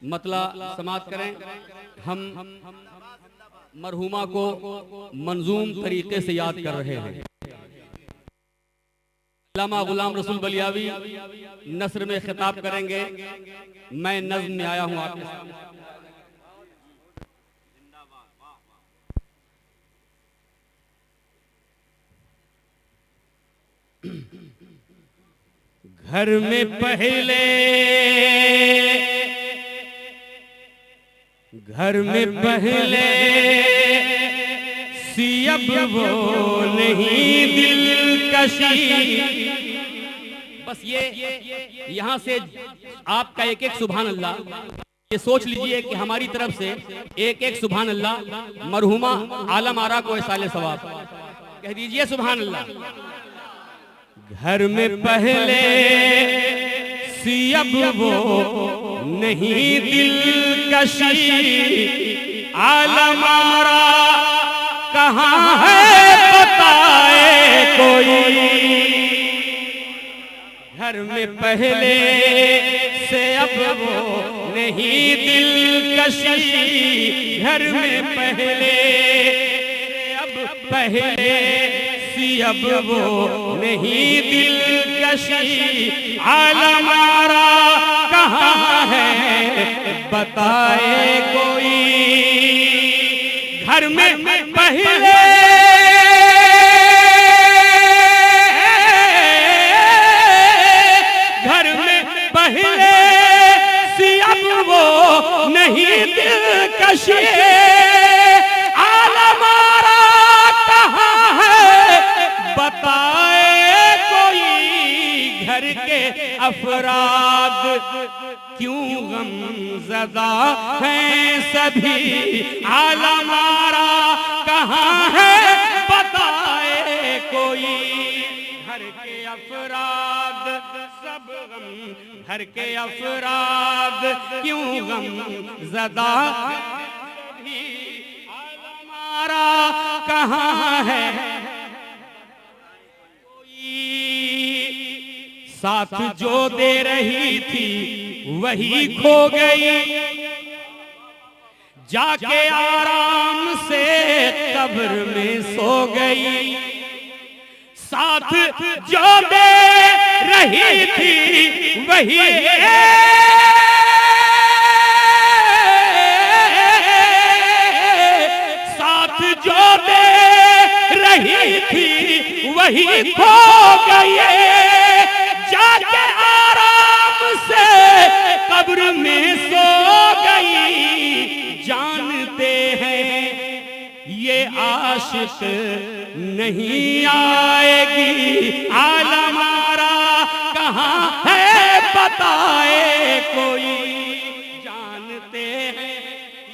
मतला समाप्त करें। हम मरहुमा को मंजूम तरीके से याद कर रहे हैं। अल्लामा गुलाम रसूल बलियावी नस्र में खिताब करेंगे। मैं नज़्म में आया हूं आपके सामने। घर में पहले सी अब वो नहीं दिलकशी। बस ये यहाँ से आपका एक एक सुभान अल्लाह, ये सोच लीजिए कि हमारी तरफ से एक एक सुभान अल्लाह मरहुमा आलम आरा को साले सवाब कह दीजिए सुभान अल्लाह। घर में पहले सी अब वो नहीं दिलकशी, आलम आरा कहाँ है बताए कोई। घर में पहले से अब वो नहीं दिलकशी, घर में पहले सी अब वो नहीं दिलकशी, आलम आरा कहाँ है बताए कोई। घर में पहले सी अब वो नहीं दिलकशी, आलम आरा कहाँ है बताए कोई। घर के अफराद क्यों गमज़दा हैं सभी, आलम आरा कहाँ है बताए कोई। घर के अफराद सब घर के अफराद क्यों गमज़दा भी, आलम आरा कहाँ है कोई। साथ जो दे रही थी वही खो गई, जाके आराम से कब्र में सो गई। साथ जो दे रही थी वही साथ जो दे रही थी वही खो गई, जाके आराम से कब्र में सो गई। जानते हैं ये आशिक नहीं आएगी, आलम आरा कहाँ है बताए कोई। जानते हैं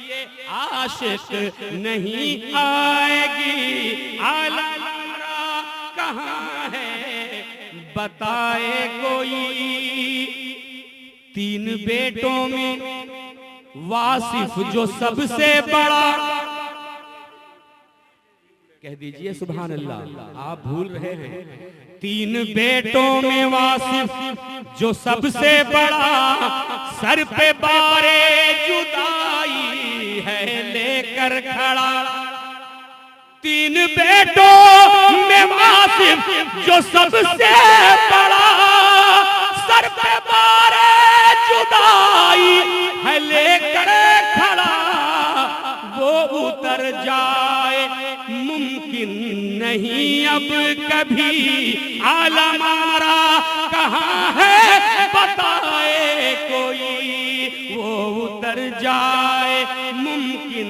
ये आशिक नहीं आएगी, आलम आरा कहाँ है बताए कोई। तीन बेटों में वासिफ जो सबसे बड़ा, कह दीजिए सुभान अल्लाह, आप भूल रहे हैं। तीन बेटों में वासिफ जो सबसे बड़ा, सर पे बारे जुदाई है लेकर खड़ा। तीन बेटों में वासिफ जो सबसे बड़ा, सर पे बारे जुदाई है लेकर खड़ा। वो उतर जाए मुमकिन नहीं अब कभी, आलम आरा कहाँ है बताए कोई। वो उतर जाए मुमकिन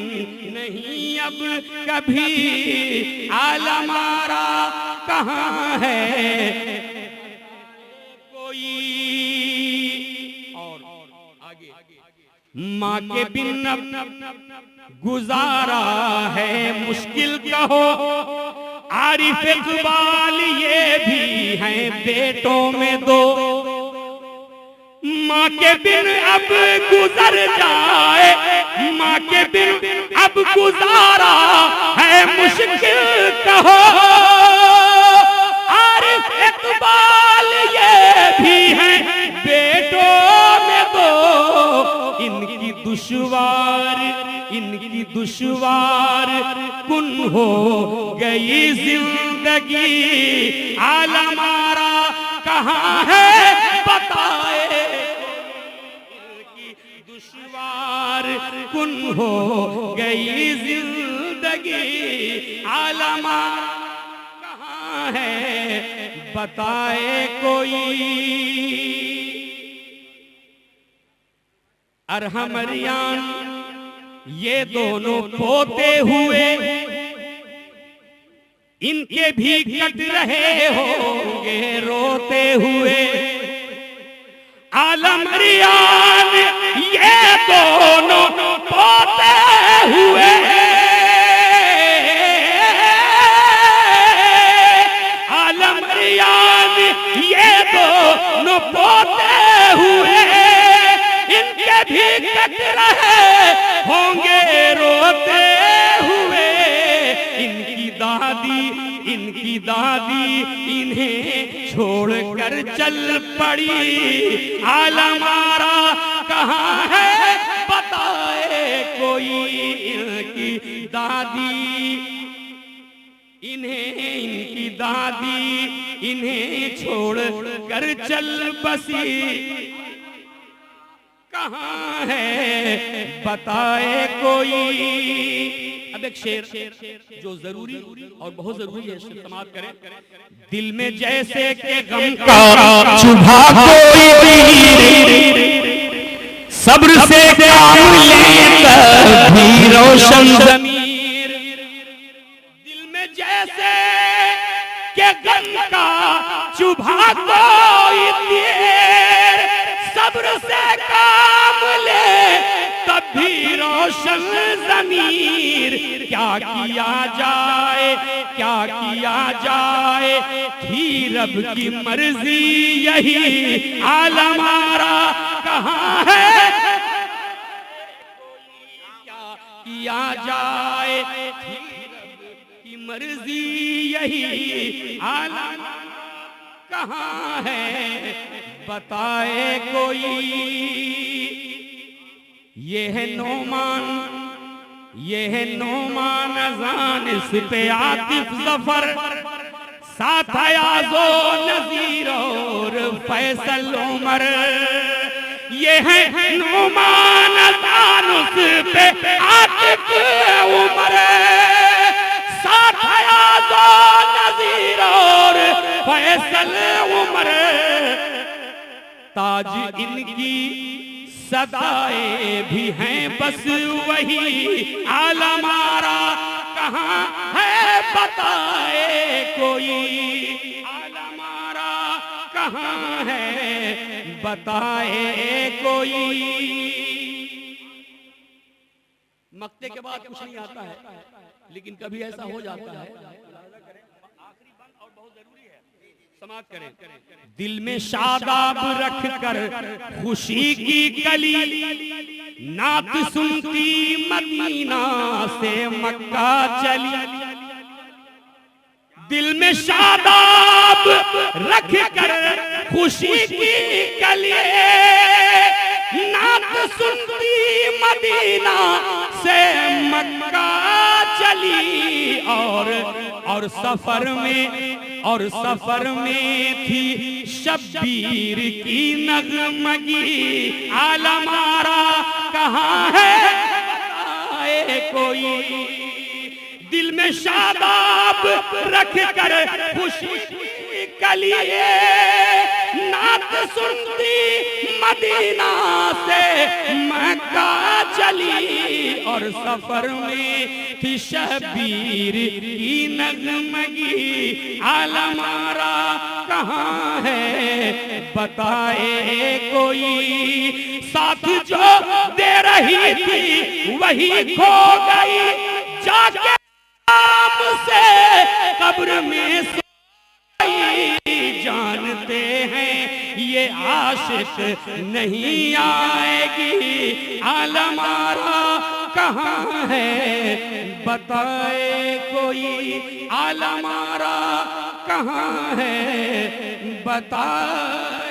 नहीं अब कभी, आलम आरा कहाँ है कोई। और आगे माँ के बिन अब गुजारा है मुश्किल कहो, आरिफ इकबाल ये भी हैं बेटों में दो। माँ के बिन अब गुजर जाए, माँ के बिन अब गुजारा है मुश्किल कहो, आरिफ इकबाल ये भी हैं बेटों में दो। इनकी दुश्वार कुन हो गई जिंदगी, आलम आरा कहाँ है बताए, इनकी दुश्वार कुन हो गई जिंदगी, आलम आरा कहाँ है बताए कोई। अरहम रियान ये दोनों पोते हुए, इनके भी कट रहे होंगे रोते हुए। आलम रियान ये दोनों पोते हुए, आलम रियान ये दोनों पोते हुए, इनके भी कट रहे होंगे रोते हुए। इनकी दादी इन्हें छोड़कर चल पड़ी, आलम आरा कहाँ है बताए कोई। इनकी दादी इन्हें छोड़कर चल बसी, कहाँ है बताए कोई। अब एक शेर जो जरूरी और बहुत जरूरी है, शेर समाप्त करें। दिल में जैसे के गम का चुभा कोई तीर, सब्र से काम ले तभी रोशन ज़मीर। दिल में जैसे के गम का चुभा कोई तीर, सब्र से काम ले तभी रोशन ज़मीर। क्या किया जाए थी रब की मर्जी यही, आलम आरा कहाँ है। क्या किया जाए थी रब की मर्जी यही, आलम कहाँ है बताए कोई। ये है नोमान अज़ान, इस पे आतिफ जफर, साथ आयाज़ो नज़ीर और फैसल उमर। ये है नोमान अज़ान, उस पे आतिफ उमर, साथ आयाज़ो नज़ीर और फैसल उमर। ताज इनकी सदाएं भी हैं बस वही, आलम आरा कहाँ है बताए कोई। आलम आरा कहाँ है बताए कोई। मक्ते के बाद कुछ नहीं आता है, लेकिन कभी ऐसा हो जाता है। समाप्त करें। दिल में शादाब रख कर खुशी की कली, नात सुनती मदीना से मक्का चली। दिल में शादाब रख कर खुशी की कली, नात सुनती मदीना से मक्का चली। और सफर में थी शब्बीर की नगमगी, आलम आरा कहाँ है बताए कोई। दिल में शादाब रख कर खुशी कलिए, नात सुनती मदीना से मक्का चली। और सफर में थी शबीर की नगमगी, आलम आरा कहाँ है बताए कोई। साथ जो दे रही थी वही खो गई, जाके नाम से कब्र में जानते हैं ये आशिक नहीं आएगी, आलम आरा कहाँ है बताए कोई। आलम आरा कहाँ है बताए